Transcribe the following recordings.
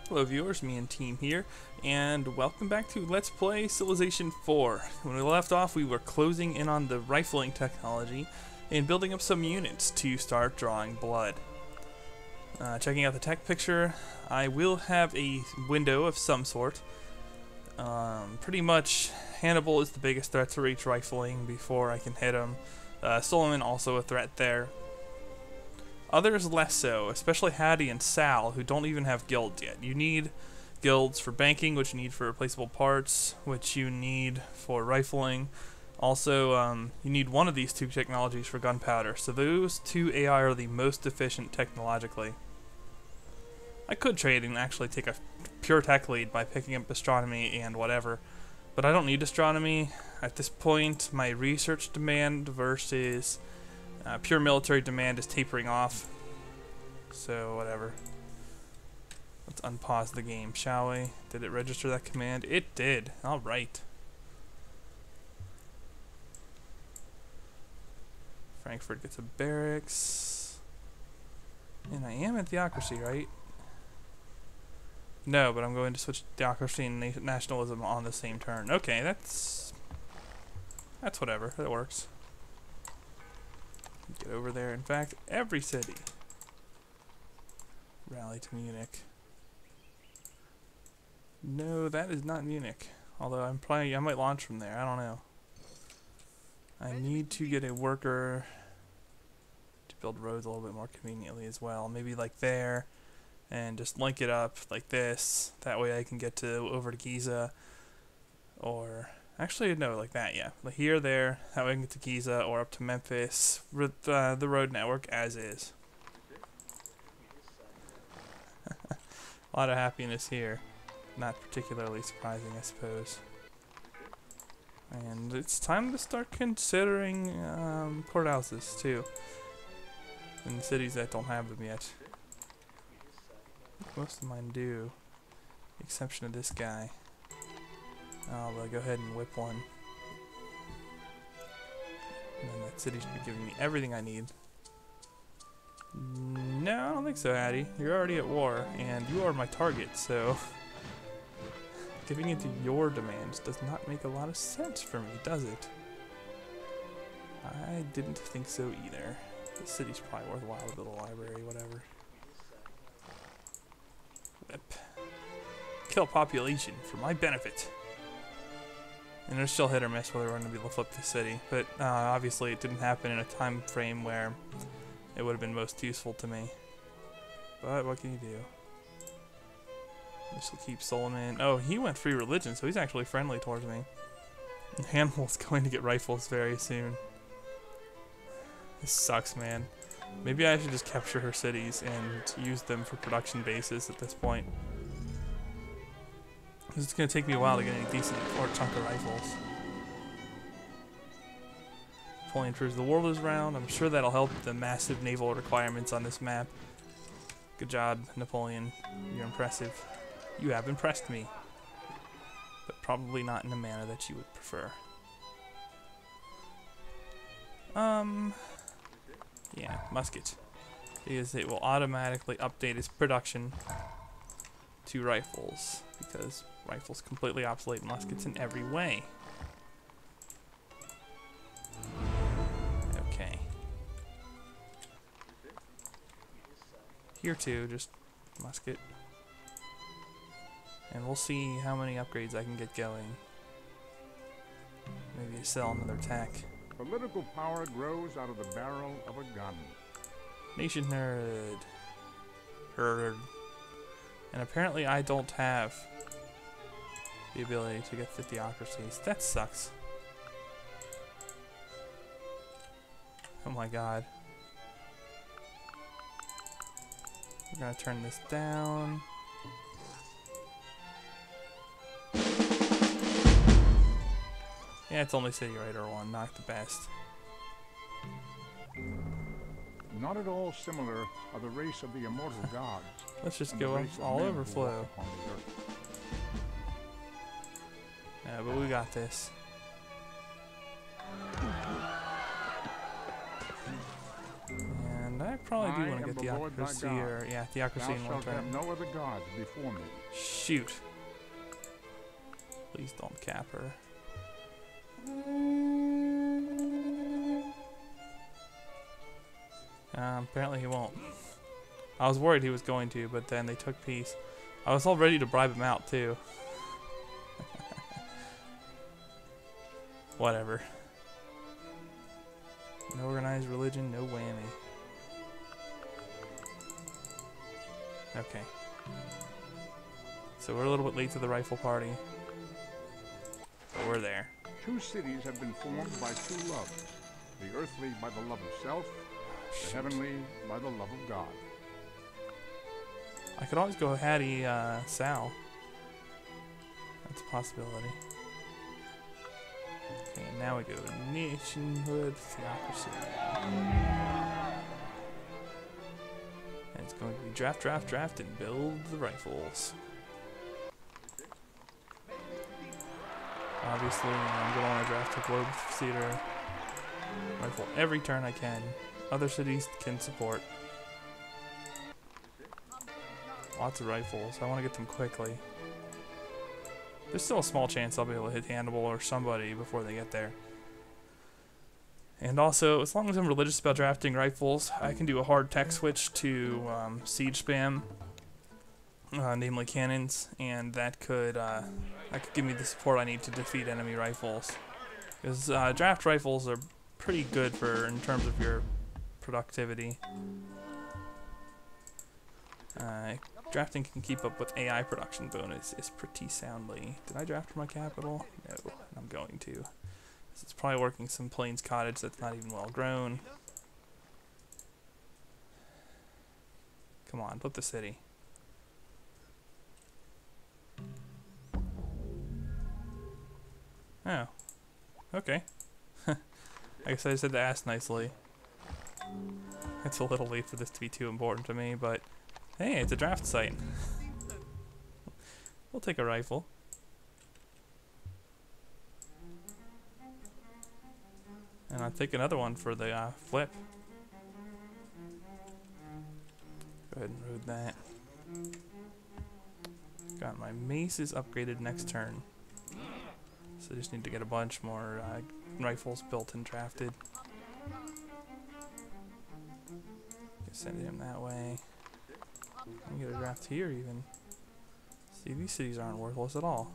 Hello viewers, me and team here, and welcome back to Let's Play Civilization 4. When we left off, we were closing in on the rifling technology and building up some units to start drawing blood. Checking out the tech picture, I will have a window of some sort. Pretty much, Hannibal is the biggest threat to reach rifling before I can hit him. Solomon also a threat there. Others less so, especially Hattie and Sal, who don't even have guilds yet. You need guilds for banking, which you need for replaceable parts, which you need for rifling. Also, you need one of these two technologies for gunpowder, so those two AI are the most efficient technologically. I could trade and actually take a pure tech lead by picking up astronomy and whatever, but I don't need astronomy. At this point, my research demand versus pure military demand is tapering off, so whatever. Let's unpause the game, shall we? Did it register that command? It did. Alright. Frankfurt gets a barracks. And I am at theocracy, right? No, but I'm going to switch theocracy and nationalism on the same turn. Okay, that's whatever. That works. Get over there. In fact, every city. Rally to Munich. No, that is not Munich. Although I might launch from there. I don't know. I need to get a worker to build roads a little bit more conveniently as well. Maybe like there, and just link it up like this. That way I can get to over to Giza, or actually, no, like that, yeah. Like here, there, that way I can get to Giza or up to Memphis with the road network as is. A lot of happiness here. Not particularly surprising, I suppose. And it's time to start considering courthouses, too. In cities that don't have them yet. Most of mine do. The exception of this guy. I'll go ahead and whip one. And then that city should be giving me everything I need. No, I don't think so, Hattie. You're already at war, and you are my target, so giving into your demands does not make a lot of sense for me, does it? I didn't think so either. The city's probably worthwhile to build a library, whatever. Whip. Kill population for my benefit. And there's still hit or miss whether we're going to be able to flip the city. But obviously it didn't happen in a time frame where it would have been most useful to me. But what can you do? This will keep Solomon. Oh, he went free religion, so he's actually friendly towards me. And Hannibal's going to get rifles very soon. This sucks, man. Maybe I should just capture her cities and use them for production bases at this point. It's going to take me a while to get a decent chunk of rifles. Napoleon proves the world is round. I'm sure that'll help the massive naval requirements on this map. Good job, Napoleon. You're impressive. You have impressed me. But probably not in a manner that you would prefer. Yeah, musket. Because it will automatically update its production to rifles. Because rifles completely obsolete muskets in every way. Okay. Here too, just musket. And we'll see how many upgrades I can get going. Maybe sell another tack. Political power grows out of the barrel of a gun. Nation nerd. Herd. And apparently I don't have the ability to get the theocracies. That sucks. Oh my god. We're gonna turn this down. Yeah, it's only City Raider 1, not the best. Not at all similar are the race of the immortal gods. Let's just go all overflow. Yeah, but we got this. And I probably do I want to am get the Lord thy theocracy, God. or yeah, theocracy Thou in one shalt have turn. no other gods before me. Shoot. Please don't cap her. Apparently he won't. I was worried he was going to, but then they took peace. I was all ready to bribe him out too. Whatever. No organized religion, no whammy. Okay. So we're a little bit late to the rifle party. But we're there. Two cities have been formed by two loves. The earthly by the love of self, the heavenly by the love of God. I could always go Hattie, Sal. That's a possibility. Okay, and now we go nationhood theocracy. And it's going to be draft, draft, draft, and build the rifles. Obviously, I'm going to want to draft a Globe Theater rifle every turn I can. Other cities can support. Lots of rifles. I want to get them quickly. There's still a small chance I'll be able to hit Hannibal or somebody before they get there. And also, as long as I'm religious about drafting rifles, I can do a hard tech switch to siege spam, namely cannons, and that could give me the support I need to defeat enemy rifles. Because draft rifles are pretty good in terms of your productivity. Drafting can keep up with AI production bonus is pretty soundly. Did I draft for my capital? No, I'm going to. It's probably working some Plains Cottage that's not even well grown. Come on, flip the city. Oh, okay. I guess I just had to ask nicely. It's a little late for this to be too important to me, but hey, it's a draft site. We'll take a rifle. And I'll take another one for the flip. Go ahead and road that. Got my maces upgraded next turn. So I just need to get a bunch more rifles built and drafted. Send him that way. I can get a draft here even. See, these cities aren't worthless at all.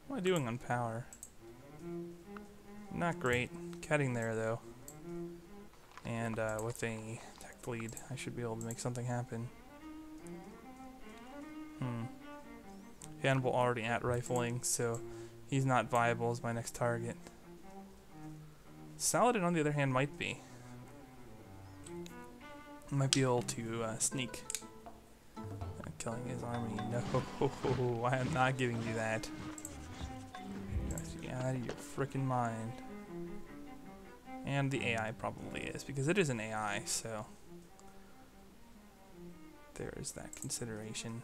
What am I doing on power? Not great. Getting there though. And with a tech lead, I should be able to make something happen. Hannibal already at rifling, so he's not viable as my next target. Saladin, on the other hand, might be. Might be able to sneak. Killing his army. No, I am not giving you that. You guys get out of your frickin' mind. And the AI probably is, because it is an AI, so there is that consideration.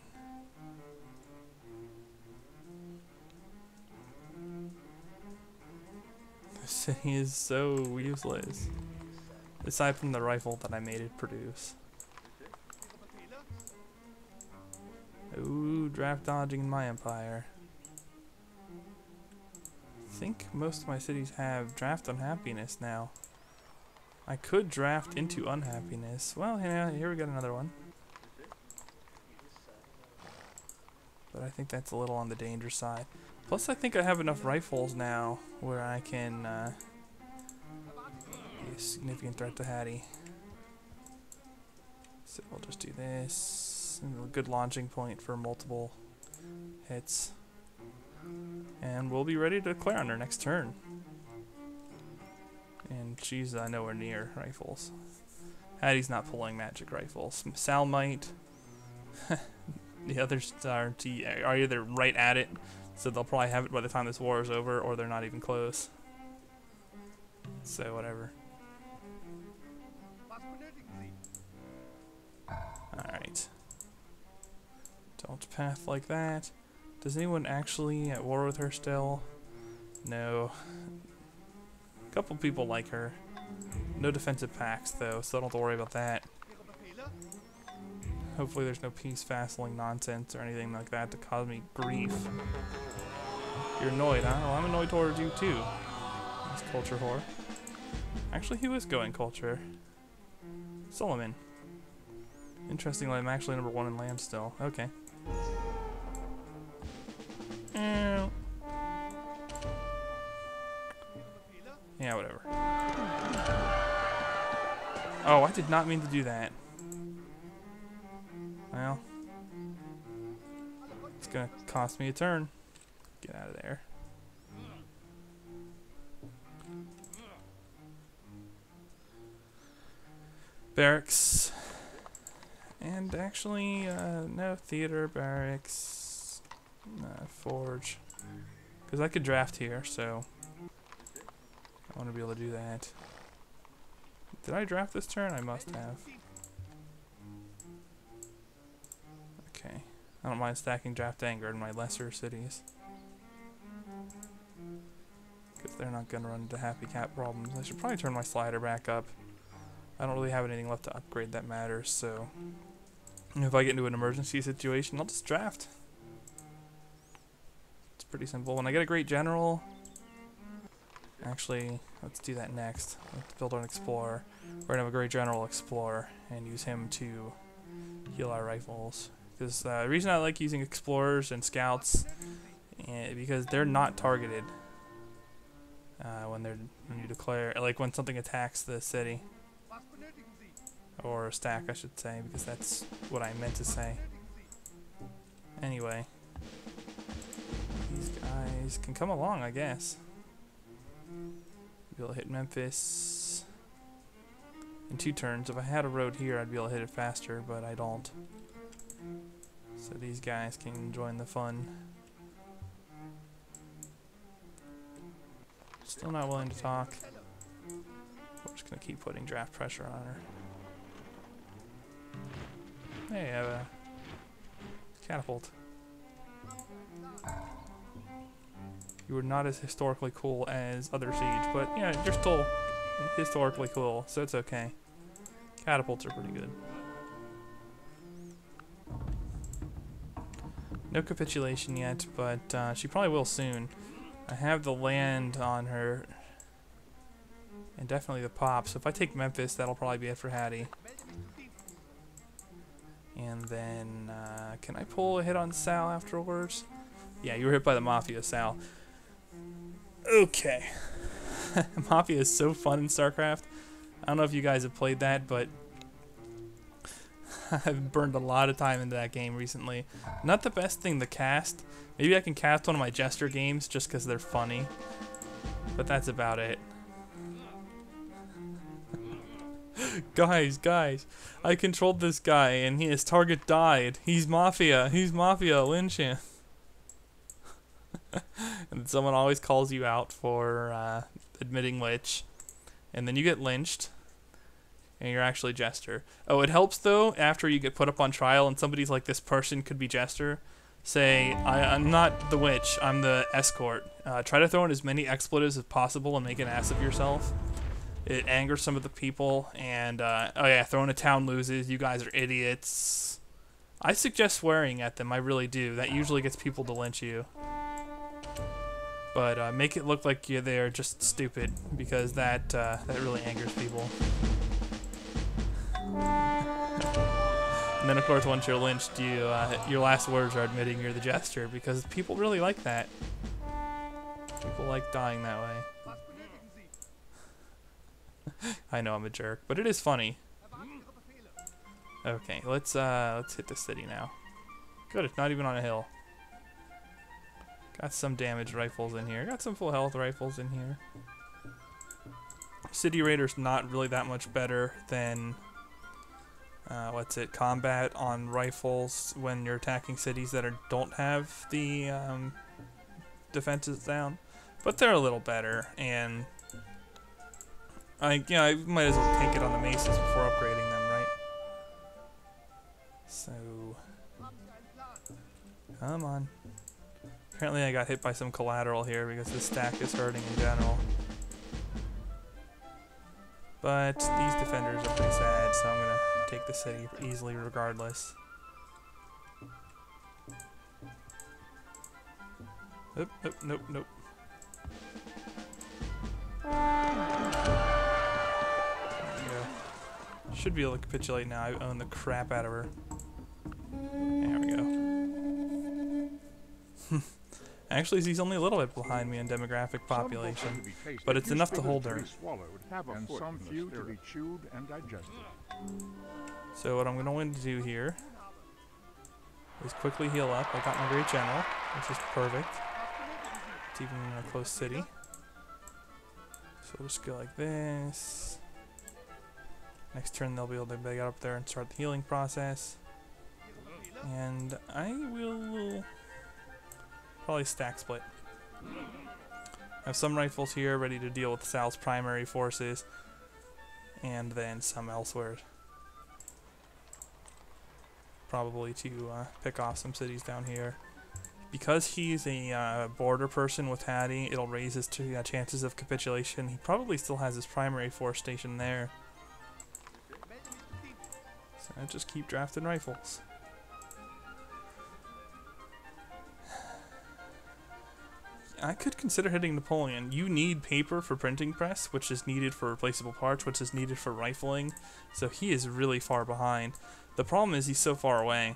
The city is so useless. Aside from the rifle that I made it produce. Ooh, draft dodging in my empire. I think most of my cities have draft unhappiness now. I could draft into unhappiness. Well, yeah, here we got another one. But I think that's a little on the danger side. Plus, I think I have enough rifles now where I can be a significant threat to Hattie. So we'll just do this. And a good launching point for multiple hits. And we'll be ready to declare on her next turn. And she's nowhere near rifles. Hattie's not pulling magic rifles. Sal might. The others are either right at it, so they'll probably have it by the time this war is over, or they're not even close. So whatever. Alright. Don't path like that. Does anyone actually at war with her still? No. A couple people like her. No defensive packs though, so I don't have to worry about that. Hopefully there's no peace vassalling nonsense or anything like that to cause me grief. You're annoyed, huh? Well, I'm annoyed towards you too. That's culture whore. Actually, who is going culture? Solomon. Interestingly, I'm actually number 1 in land still. Okay. Yeah, whatever. Oh, I did not mean to do that. Well, it's gonna cost me a turn. Get out of there. Barracks. And actually, no, theater, barracks, forge. Because I could draft here, so I want to be able to do that. Did I draft this turn? I must have. Okay. I don't mind stacking draft anger in my lesser cities. Because they're not going to run into happy cat problems. I should probably turn my slider back up. I don't really have anything left to upgrade that matters, so if I get into an emergency situation, I'll just draft. It's pretty simple. When I get a great general, actually, let's do that next. Let's build an explorer. We're gonna have a great general explorer and use him to heal our rifles. Because the reason I like using explorers and scouts, because they're not targeted when you declare, like when something attacks the city. Or stack, I should say, because that's what I meant to say. Anyway, these guys can come along, I guess. Be able to hit Memphis in 2 turns. If I had a road here, I'd be able to hit it faster, but I don't. So these guys can join the fun. Still not willing to talk. We're just gonna keep putting draft pressure on her. Hey, I have a catapult. You were not as historically cool as other siege, but yeah, you're still historically cool, so it's okay. Catapults are pretty good. No capitulation yet, but she probably will soon. I have the land on her, and definitely the pop, so if I take Memphis, that'll probably be it for Hattie. And then, can I pull a hit on Sal afterwards? Yeah, you were hit by the Mafia, Sal. Okay. Mafia is so fun in StarCraft. I don't know if you guys have played that, but I've burned a lot of time into that game recently. Not the best thing to cast. Maybe I can cast one of my Jester games just because they're funny. But that's about it. Guys, I controlled this guy and his target died. He's Mafia, lynch him. And someone always calls you out for admitting lich. And then you get lynched. And you're actually Jester. Oh, it helps though, after you get put up on trial and somebody's like, this person could be Jester. Say, I'm not the witch, I'm the escort. Try to throw in as many expletives as possible and make an ass of yourself. It angers some of the people, and, oh yeah, throwing a town loses, you guys are idiots. I suggest swearing at them, I really do. That usually gets people to lynch you. But make it look like they're just stupid, because that really angers people. And then of course once you're lynched, your last words are admitting you're the Jester, because people really like that. People like dying that way. I know I'm a jerk, but it is funny. Okay, let's hit the city now. Good, it's not even on a hill. Got some damaged rifles in here. Got some full health rifles in here. City Raider's not really that much better than combat on rifles when you're attacking cities that don't have the defenses down, but they're a little better, and I might as well take it on the maces before upgrading them, right? So, come on. Apparently I got hit by some collateral here because this stack is hurting in general. But these defenders are pretty sad, so I'm gonna take the city easily regardless. Nope, nope, nope, nope. There we go. Should be able to capitulate now. I own the crap out of her. There we go. Actually, he's only a little bit behind me in demographic population, but it's enough to hold her. And some few to be chewed and digested. So what I'm going to do here is quickly heal up. I got my great general, which is perfect. It's even in a close city. So we'll just go like this. Next turn they'll be able to get up there and start the healing process. And I will probably stack split. Have some rifles here ready to deal with Sal's primary forces, and then some elsewhere. Probably to pick off some cities down here. Because he's a border person with Hattie, it'll raise his chances of capitulation. He probably still has his primary force stationed there. So I just keep drafting rifles. I could consider hitting Napoleon. You need paper for printing press, which is needed for replaceable parts, which is needed for rifling. So he is really far behind. The problem is he's so far away.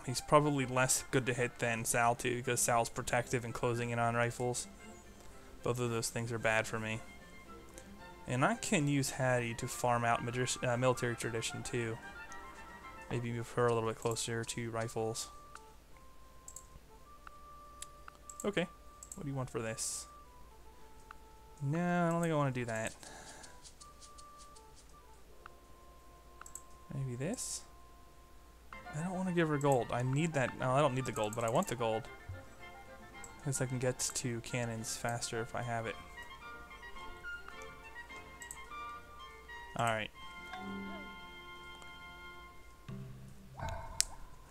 He's probably less good to hit than Sal too, because Sal's protective and closing in on rifles. Both of those things are bad for me. And I can use Hattie to farm out military tradition too. Maybe move her a little bit closer to rifles. Okay, what do you want for this? No, I don't think I want to do that. Maybe this? I don't want to give her gold. I need that. No, I don't need the gold, but I want the gold. Because I can get to cannons faster if I have it. Alright.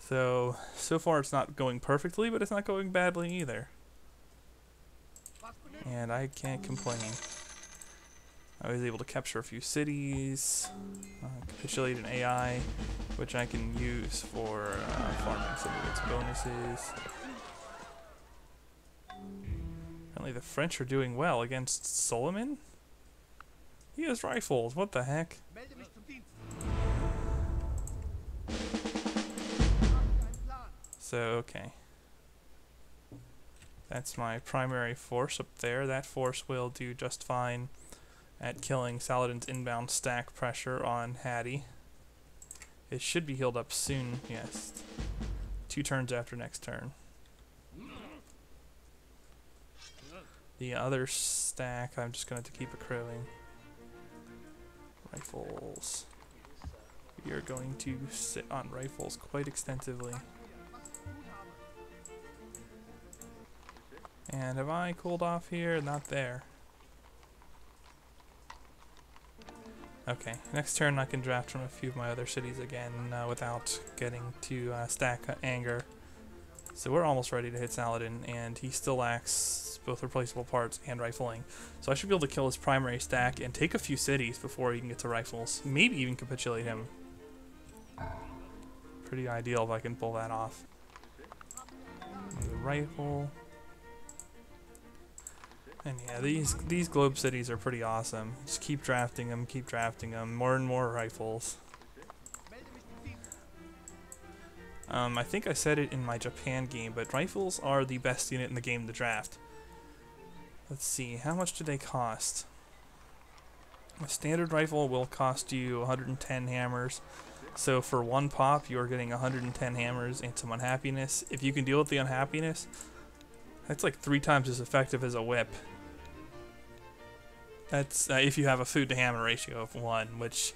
So far it's not going perfectly, but it's not going badly either. And I can't complain. I was able to capture a few cities, capitulate an AI, which I can use for farming some of its bonuses. Apparently the French are doing well against Solomon? He has rifles, what the heck? So, okay. That's my primary force up there. That force will do just fine at killing Saladin's inbound stack pressure on Hattie. It should be healed up soon, yes. 2 turns after next turn. The other stack, I'm just going to keep accruing. Rifles. We are going to sit on rifles quite extensively. And have I cooled off here? Not there. Okay, next turn I can draft from a few of my other cities again without getting to stack anger. So we're almost ready to hit Saladin, and he still lacks both replaceable parts and rifling. So I should be able to kill his primary stack and take a few cities before he can get to rifles. Maybe even capitulate him. Pretty ideal if I can pull that off. The rifle. And yeah, these globe cities are pretty awesome. Just keep drafting them, more and more rifles. I think I said it in my Japan game, but rifles are the best unit in the game to draft. Let's see, how much do they cost? A standard rifle will cost you 110 hammers. So for 1 pop, you're getting 110 hammers and some unhappiness. If you can deal with the unhappiness, that's like 3 times as effective as a whip. That's if you have a food to hammer ratio of 1, which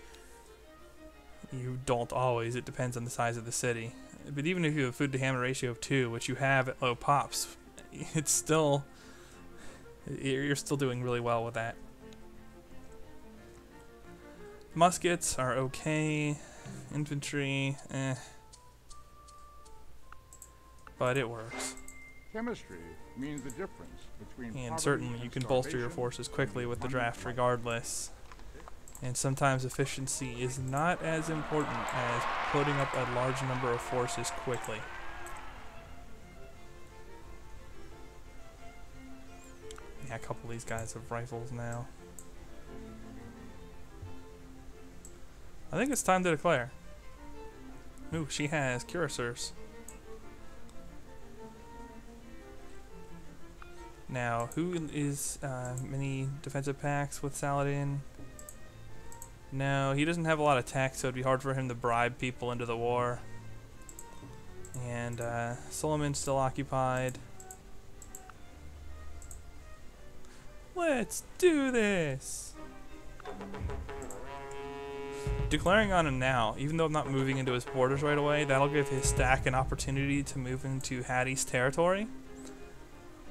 you don't always. It depends on the size of the city. But even if you have a food to hammer ratio of 2, which you have at low pops, it's still, you're still doing really well with that. Muskets are okay. Infantry, but it works. Chemistry means the difference between And poverty certainly and you can bolster your starvation, forces quickly with the money draft and life. regardless. And sometimes efficiency is not as important as putting up a large number of forces quickly. Yeah, a couple of these guys have rifles now. I think it's time to declare. Ooh, she has cuirassiers. Now, who is many defensive packs with Saladin? No, he doesn't have a lot of tech, so it'd be hard for him to bribe people into the war. And Suleiman's still occupied. Let's do this! Declaring on him now, even though I'm not moving into his borders right away, that'll give his stack an opportunity to move into Hattie's territory.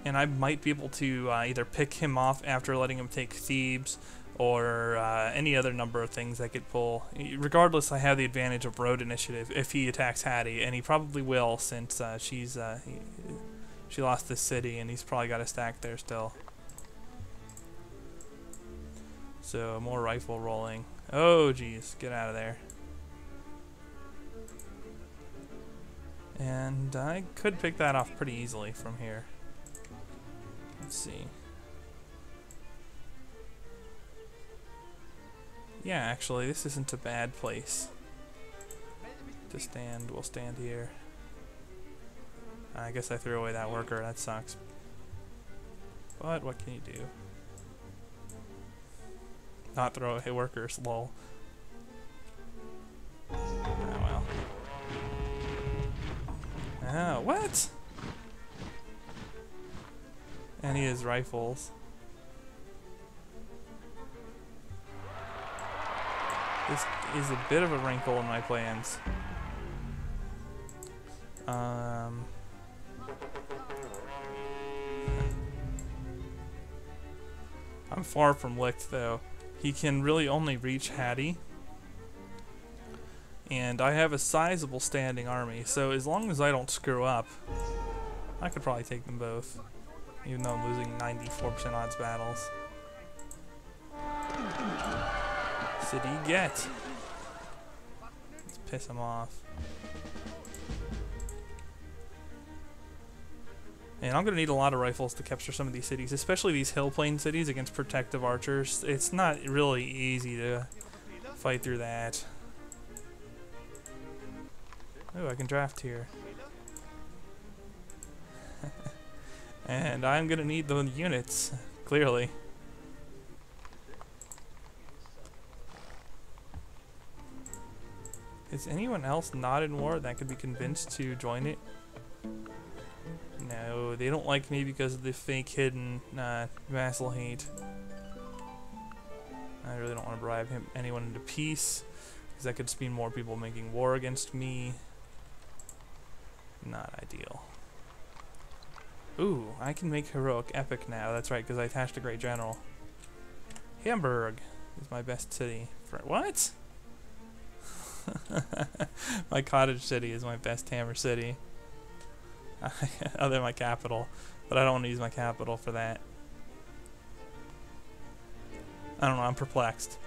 And I might be able to either pick him off after letting him take Thebes, or any other number of things I could pull. Regardless, I have the advantage of road initiative if he attacks Hattie, and he probably will since she lost this city, and he's probably got a stack there still. So more rifle rolling. Oh geez, get out of there. And I could pick that off pretty easily from here. Let's see. Yeah, actually, this isn't a bad place to stand. We'll stand here. I guess I threw away that worker. That sucks. But what can you do? Not throw away workers, lol. Oh well. Ah, what? And he has rifles. This is a bit of a wrinkle in my plans. I'm far from licked though. He can really only reach Hattie. And I have a sizable standing army, so as long as I don't screw up, I could probably take them both. Even though I'm losing 94% odds battles. City get. Let's piss him off. And I'm going to need a lot of rifles to capture some of these cities, especially these hill plain cities against protective archers. It's not really easy to fight through that. Oh, I can draft here. And I'm going to need the units, clearly. Is anyone else not in war that could be convinced to join it? No, they don't like me because of the fake hidden vassal hate. I really don't want to bribe anyone into peace, because that could just mean more people making war against me. Not ideal. Ooh, I can make heroic epic now. That's right, because I attached a great general. Hamburg is my best city. What? My cottage city is my best hammer city. Other than my capital, but I don't want to use my capital for that. I don't know, I'm perplexed.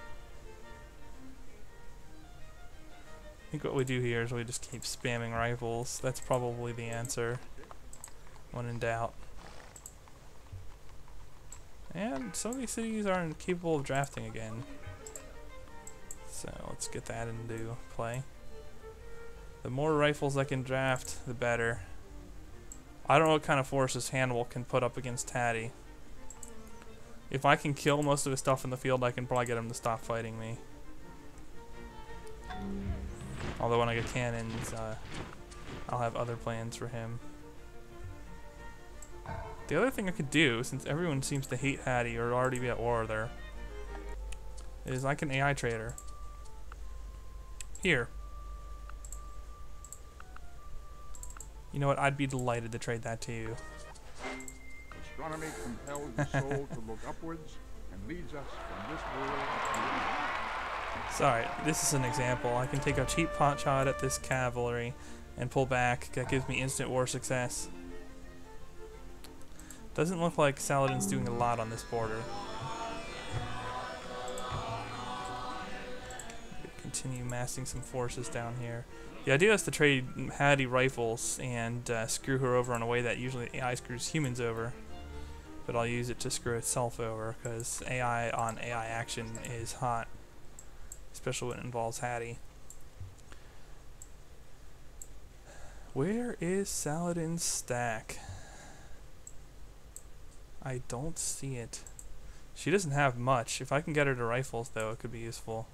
I think what we do here is we just keep spamming rifles. That's probably the answer when in doubt. And some of these cities aren't capable of drafting again. So let's get that into play. The more rifles I can draft, the better. I don't know what kind of forces Hannibal can put up against Hattie. If I can kill most of his stuff in the field, I can probably get him to stop fighting me. Although when I get cannons, I'll have other plans for him. The other thing I could do, since everyone seems to hate Hattie or already be at war with her, is I can AI trade her. Here. You know what? I'd be delighted to trade that to you. Astronomy compels the soul to look upwards and leads us from this world to another. Sorry, this is an example. I can take a cheap pot shot at this cavalry and pull back. That gives me instant war success. Doesn't look like Saladin's doing a lot on this border. Continue massing some forces down here. The idea is to trade Hattie rifles and screw her over in a way that usually AI screws humans over. But I'll use it to screw itself over because AI on AI action is hot. Especially when it involves Hattie. Where is Saladin's stack? I don't see it. She doesn't have much. If I can get her to rifles though, it could be useful.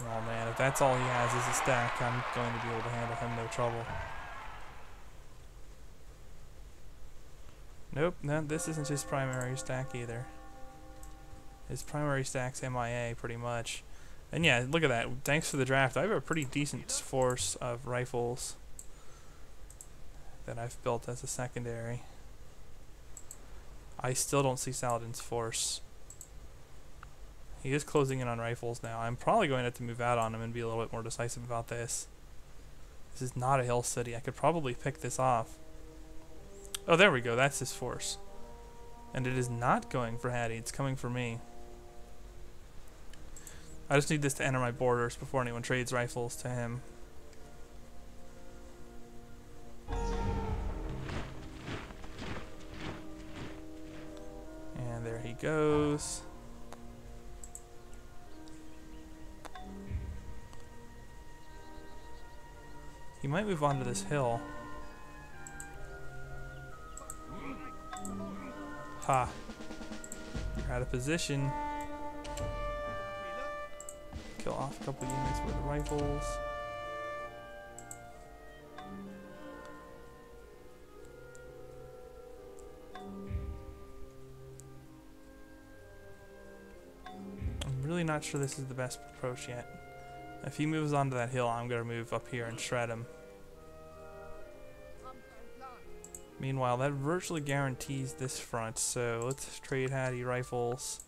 Oh man, if that's all he has is a stack, I'm going to be able to handle him no trouble. Nope, no, this isn't his primary stack either. His primary stack's MIA, pretty much. And yeah, look at that. Thanks for the draft, I have a pretty decent force of rifles that I've built as a secondary. I still don't see Saladin's force. He is closing in on rifles now. I'm probably going to have to move out on him and be a little bit more decisive about this. This is not a hill city. I could probably pick this off. Oh, there we go. That's his force. And it is not going for Hattie. It's coming for me. I just need this to enter my borders before anyone trades rifles to him. And there he goes. He might move on to this hill. Ha. You're out of position. Kill off a couple units with the rifles. I'm really not sure this is the best approach yet. If he moves onto that hill, I'm going to move up here and shred him. Meanwhile, that virtually guarantees this front, so let's trade Hattie rifles.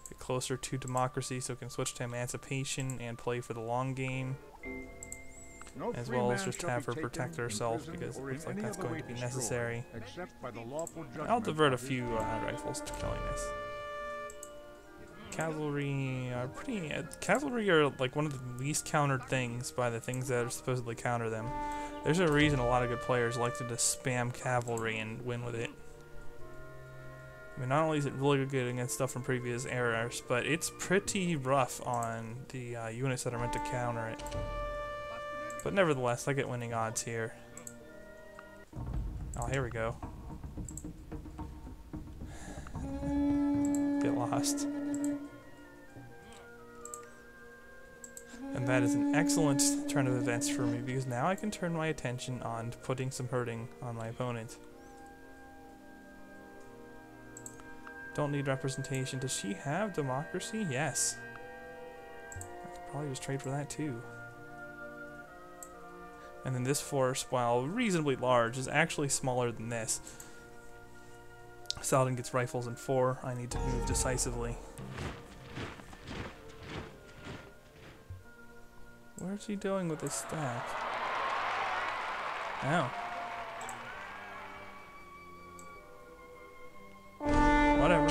Get closer to democracy so we can switch to emancipation and play for the long game. As well as just have her protect herself because it looks like that's going to be necessary. I'll divert a few rifles to killing this. Cavalry are pretty... cavalry are like one of the least countered things by the things that are supposedly counter them. There's a reason a lot of good players like to just spam cavalry and win with it. I mean, not only is it really good against stuff from previous eras, but it's pretty rough on the units that are meant to counter it. But nevertheless, I get winning odds here. Oh, here we go. Get lost. And that is an excellent turn of events for me, because now I can turn my attention on putting some hurting on my opponent. Don't need representation. Does she have democracy? Yes. I could probably just trade for that too. And then this force, while reasonably large, is actually smaller than this. Saladin gets rifles in 4. I need to move decisively. Where's he doing with his stack? Oh. Whatever.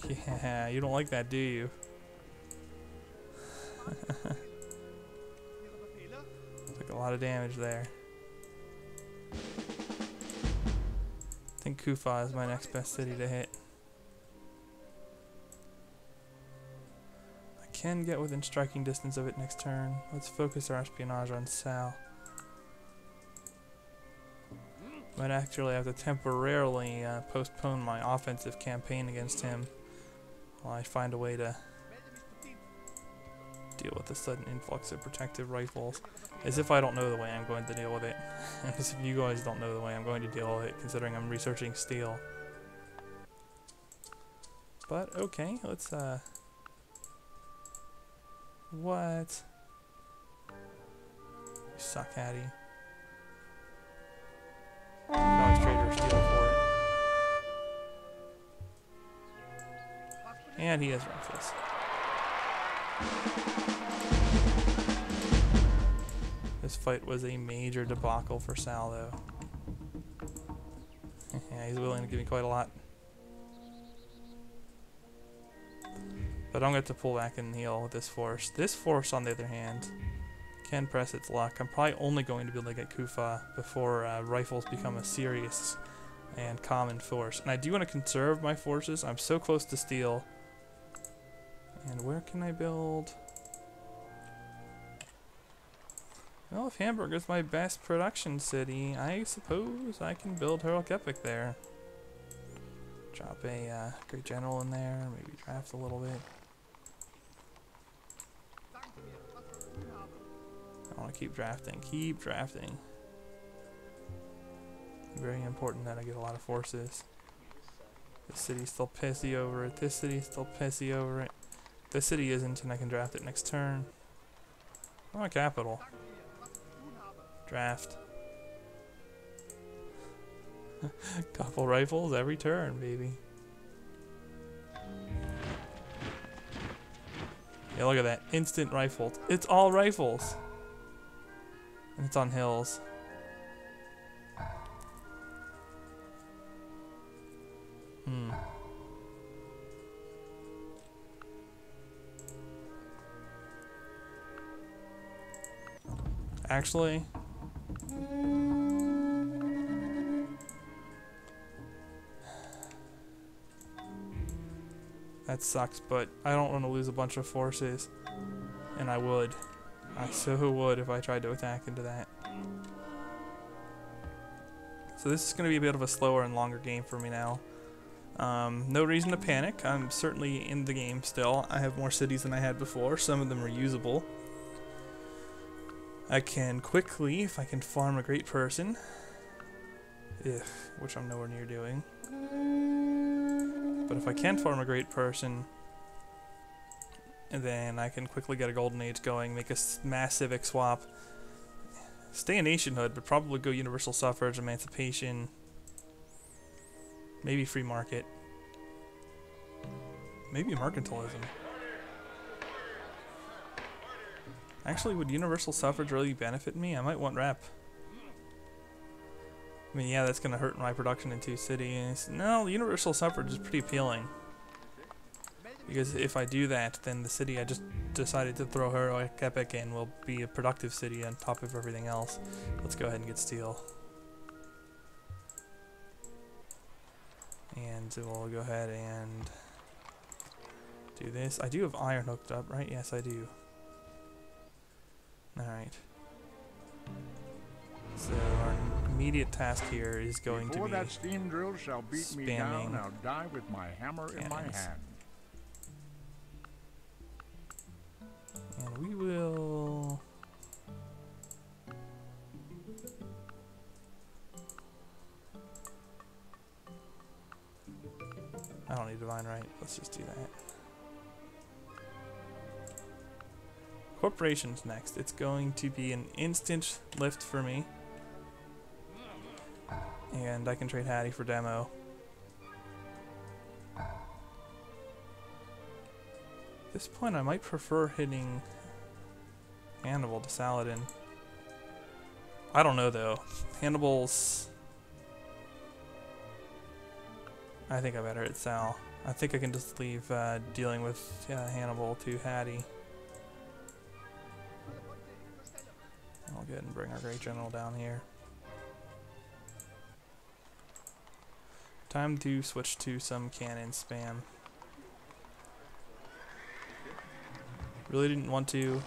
Yeah, you don't like that, do you? Took a lot of damage there. I think Kufa is my next best city to hit. I can get within striking distance of it next turn. Let's focus our espionage on Sal. Might actually have to temporarily postpone my offensive campaign against him while I find a way to deal with the sudden influx of protective rifles. As if I don't know the way I'm going to deal with it. And as if you guys don't know the way I'm going to deal with it, considering I'm researching steel. But, okay, let's, what? You suck, Hattie. You can always trade her steel for it. And he has rifles. This fight was a major debacle for Sal, though. Yeah, he's willing to give me quite a lot. But I'm going to have to pull back and heal with this force. This force, on the other hand, can press its luck. I'm probably only going to be able to get Kufa before rifles become a serious and common force. And I do want to conserve my forces. I'm so close to steel. And where can I build? Well, if Hamburg is my best production city, I suppose I can build Heroic Epic there. Drop a great general in there, maybe draft a little bit. I want to keep drafting, keep drafting. Very important that I get a lot of forces. This city's still pissy over it, this city's still pissy over it. This city isn't, and I can draft it next turn. I want capital. Draft. Couple rifles every turn, baby. Yeah, look at that. Instant rifles. It's all rifles. And it's on hills. Actually, that sucks, but I don't want to lose a bunch of forces, and I would. I so would if I tried to attack into that. So this is going to be a bit of a slower and longer game for me now. No reason to panic. I'm certainly in the game still. I have more cities than I had before. Some of them are usable. I can quickly, if I can farm a great person, which I'm nowhere near doing. But if I can farm a great person, then I can quickly get a golden age going, make a mass civic swap, stay in nationhood, but probably go universal suffrage, emancipation, maybe free market, maybe mercantilism. Actually, would universal suffrage really benefit me? I might want rep. I mean, yeah, that's going to hurt my production in 2 cities. No, universal suffrage is pretty appealing. Because if I do that, then the city I just decided to throw Heroic Epic in will be a productive city on top of everything else. Let's go ahead and get steel. And we'll go ahead and do this. I do have iron hooked up, right? Yes, I do. Alright. So our immediate task here is going to be that steam drill shall beat me down, I'll die with my hammer in my hand. And we will I don't need divine right. Let's just do that. Corporation's next. It's going to be an instant lift for me. And I can trade Hattie for demo. At this point I might prefer hitting Hannibal to Saladin. I don't know though. Hannibal's... I think I better hit Sal. I think I can just leave dealing with Hannibal to Hattie. I'll go ahead and bring our great general down here. Time to switch to some cannon spam. Really didn't want to,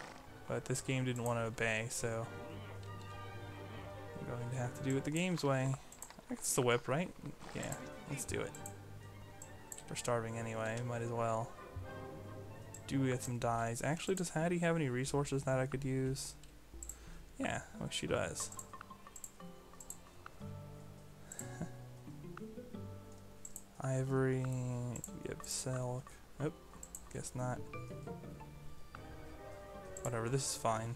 but this game didn't want to obey, so I'm going to have to do it the game's way. It's the whip, right? Yeah, let's do it. We're starving anyway, might as well. Do we get some dyes? Actually, does Hattie have any resources that I could use? Yeah, oh, she does. Ivory, yep, silk. Nope, guess not. Whatever, this is fine.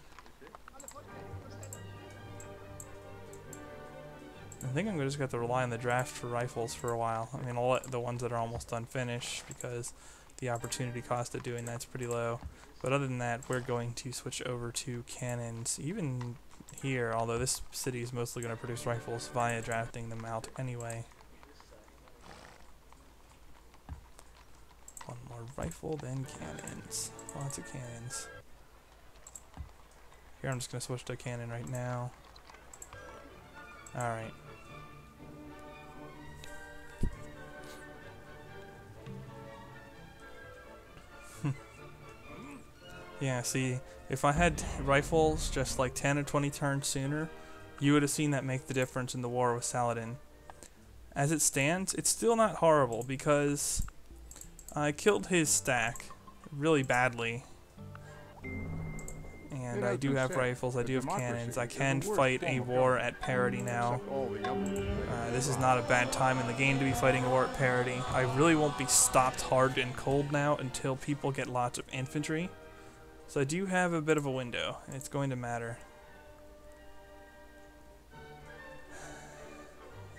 I think I'm just going to have to rely on the draft for rifles for a while. I mean, I'll let the ones that are almost done finish because the opportunity cost of doing that's pretty low. But other than that, we're going to switch over to cannons. Even here, although this city is mostly going to produce rifles via drafting them out anyway. One more rifle, then cannons. Lots of cannons. Here I'm just going to switch to a cannon right now. Alright. Yeah, see, if I had rifles just like 10 or 20 turns sooner, you would have seen that make the difference in the war with Saladin. As it stands, it's still not horrible because I killed his stack really badly. And I do have rifles, I do have cannons, I can fight a war at parity now. This is not a bad time in the game to be fighting a war at parity. I really won't be stopped hard and cold now until people get lots of infantry. So I do have a bit of a window, and it's going to matter.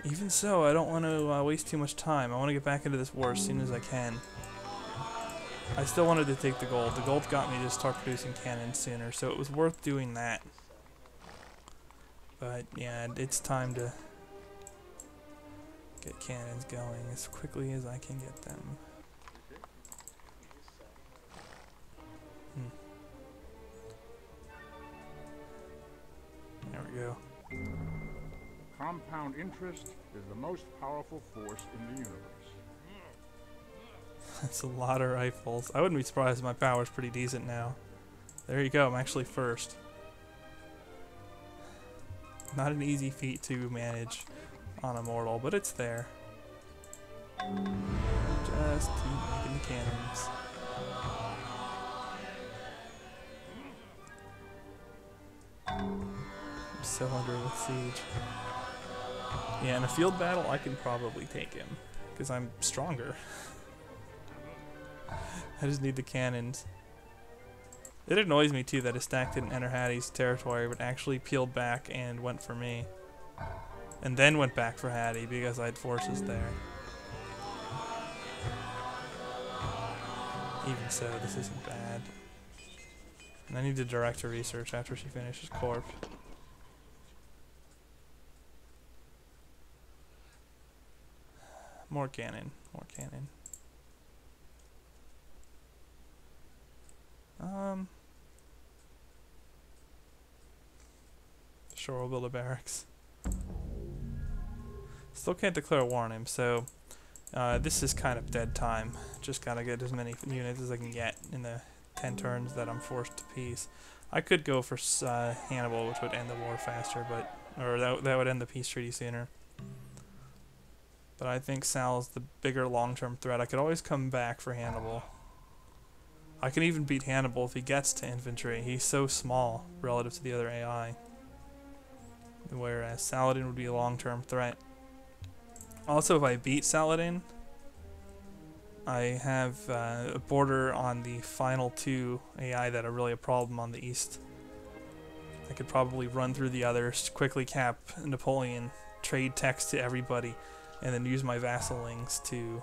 Even so, I don't want to waste too much time. I want to get back into this war as soon as I can. I still wanted to take the gold. The gold got me to start producing cannons sooner, so it was worth doing that. But yeah, it's time to get cannons going as quickly as I can get them. There we go. Compound interest is the most powerful force in the universe. That's a lot of rifles. I wouldn't be surprised if my power's pretty decent now. There you go, I'm actually first. Not an easy feat to manage on a mortal, but it's there. Just keep making the cannons. I'm so under with siege. Yeah, in a field battle, I can probably take him because I'm stronger. I just need the cannons. It annoys me too that a stack didn't enter Hattie's territory, but actually peeled back and went for me. And then went back for Hattie because I had forces there. Even so, this isn't bad. And I need to direct her research after she finishes Corp. More cannon, more cannon. Sure, we'll build a barracks. Still can't declare war on him, so this is kind of dead time. Just gotta get as many units as I can get in the 10 turns that I'm forced to peace. I could go for Hannibal, which would end the war faster, or that would end the peace treaty sooner. But I think Sal's the bigger long-term threat. I could always come back for Hannibal. I can even beat Hannibal if he gets to infantry. He's so small relative to the other AI. Whereas Saladin would be a long-term threat. Also, if I beat Saladin, I have a border on the final 2 AI that are really a problem on the east. I could probably run through the others, quickly cap Napoleon, trade text to everybody, and then use my vassalings to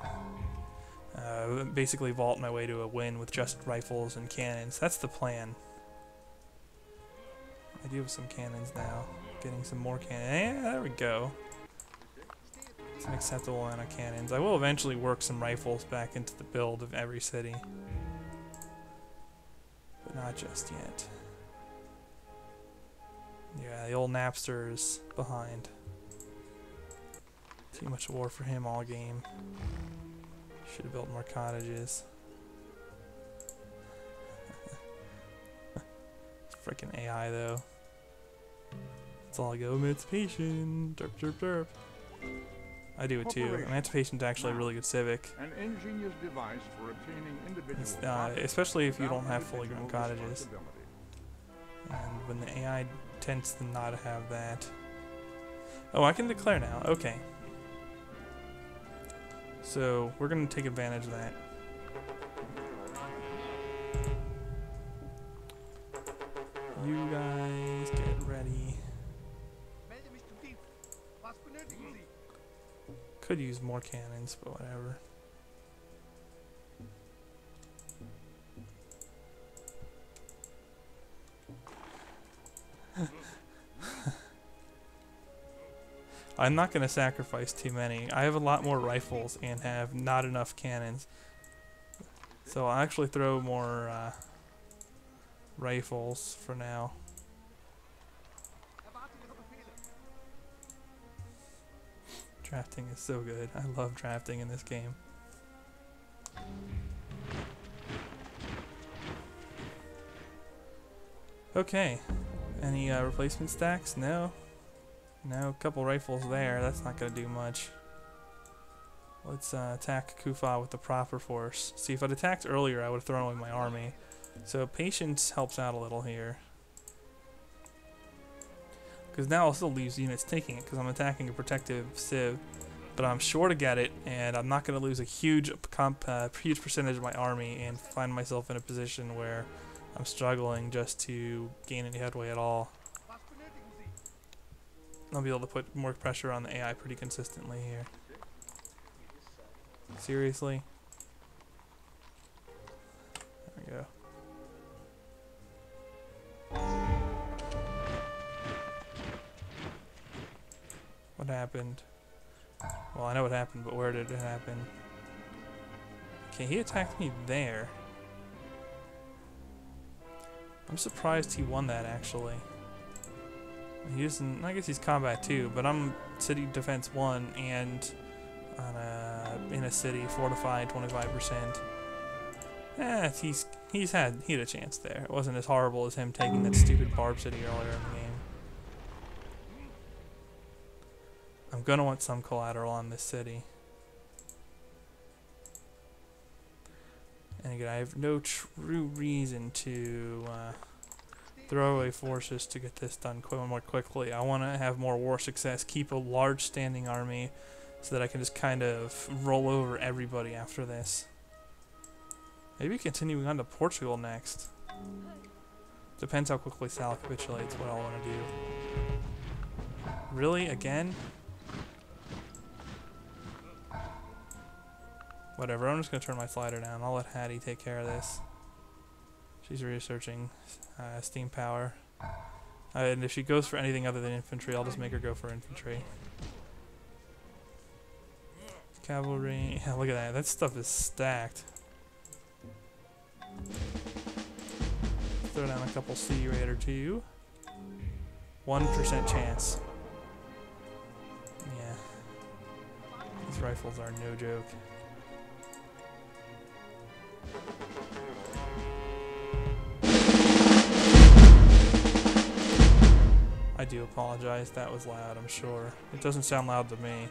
basically vault my way to a win with just rifles and cannons. That's the plan. I do have some cannons now. Getting some more cannons. There we go. It's an acceptable amount of cannons. I will eventually work some rifles back into the build of every city. But not just yet. Yeah, the old Napster is behind. Too much war for him all game. Should have built more cottages. Freaking AI though. That's all I go. Emancipation. Derp derp derp. I do it too. Emancipation's actually a really good civic. An ingenious device for obtaining individual especially if you don't have fully grown cottages. And when the AI tends to not have that. Oh, I can declare now. Okay. So we're going to take advantage of that. You guys get ready. Could use more cannons, but whatever. I'm not going to sacrifice too many. I have a lot more rifles and have not enough cannons. So I'll actually throw more rifles for now. Drafting is so good. I love drafting in this game. Okay. Any replacement stacks? No. No, a couple rifles there. That's not going to do much. Let's attack Kufa with the proper force. See, if I'd attacked earlier, I would have thrown away my army. So patience helps out a little here. Because now I'll still lose units taking it because I'm attacking a protective civ. But I'm sure to get it, and I'm not going to lose a huge percentage of my army and find myself in a position where I'm struggling just to gain any headway at all. I'll be able to put more pressure on the AI pretty consistently here. Seriously? There we go. What happened? Well, I know what happened, but where did it happen? Okay, he attacked me there. I'm surprised he won that, actually. He isn't, I guess he's combat 2, but I'm city defense 1 and on in a city fortified 25%. He had a chance there. It wasn't as horrible as him taking that stupid Barb city earlier in the game. I'm gonna want some collateral on this city. And again, I have no true reason to throw away forces to get this done more quickly. I want to have more war success, keep a large standing army so that I can just kind of roll over everybody after this. Maybe continuing on to Portugal next. Depends how quickly Sal capitulates, what I'll want to do. Really? Again? Whatever, I'm just going to turn my slider down. I'll let Hattie take care of this. She's researching steam power. And if she goes for anything other than infantry, I'll just make her go for infantry. Cavalry. Yeah, look at that. That stuff is stacked. Throw down a couple Sea Raider too. 1% chance. Yeah. These rifles are no joke. I do apologize, that was loud, I'm sure. It doesn't sound loud to me,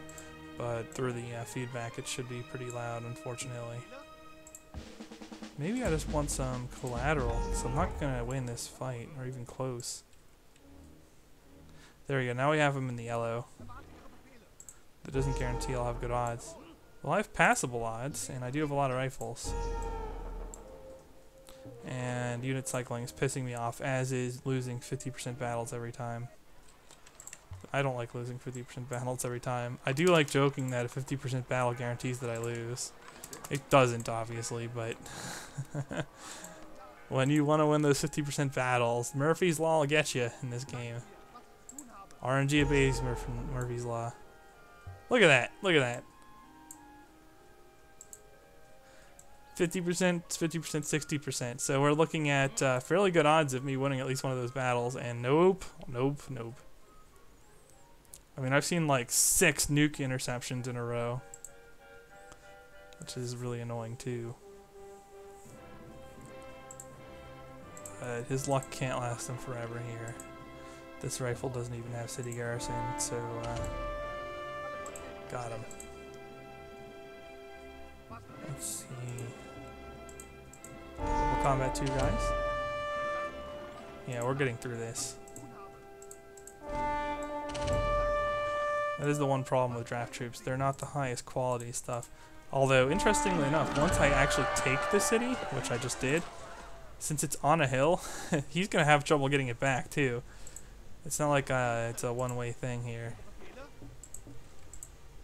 but through the feedback it should be pretty loud, unfortunately. Maybe I just want some collateral, so I'm not going to win this fight, or even close. There we go, now we have him in the yellow. That doesn't guarantee I'll have good odds. Well, I have passable odds, and I do have a lot of rifles. And unit cycling is pissing me off, as is losing 50% battles every time. I don't like losing 50% battles every time. I do like joking that a 50% battle guarantees that I lose. It doesn't, obviously, but when you want to win those 50% battles, Murphy's Law will get you in this game. RNG obeys Murphy's Law. Look at that. Look at that. 50%, 50%, 60%. So we're looking at fairly good odds of me winning at least one of those battles, and nope, nope, nope. I mean, I've seen like 6 nuke interceptions in a row, which is really annoying too. His luck can't last him forever here. This rifle doesn't even have city garrison, so got him. Let's see. Double combat 2, guys. Yeah, we're getting through this. That is the one problem with draft troops. They're not the highest quality stuff. Although, interestingly enough, once I actually take the city, which I just did, since it's on a hill, he's going to have trouble getting it back, too. It's not like it's a one-way thing here.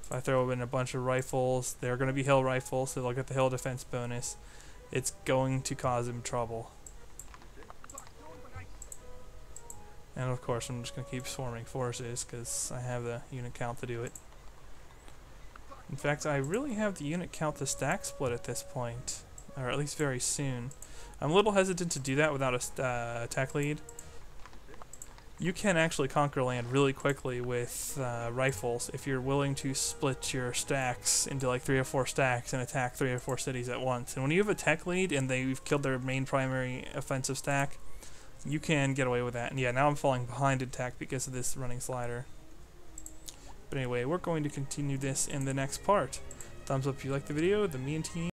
If I throw in a bunch of rifles, they're going to be hill rifles, so they'll get the hill defense bonus. It's going to cause him trouble. And of course I'm just going to keep swarming forces because I have the unit count to do it. In fact, I really have the unit count to stack split at this point, or at least very soon. I'm a little hesitant to do that without a tech lead. You can actually conquer land really quickly with rifles if you're willing to split your stacks into like 3 or 4 stacks and attack 3 or 4 cities at once. And when you have a tech lead and they've killed their main primary offensive stack, you can get away with that. And yeah, now I'm falling behind in tech because of this running slider. But anyway, we're going to continue this in the next part. Thumbs up if you like the video. The me and team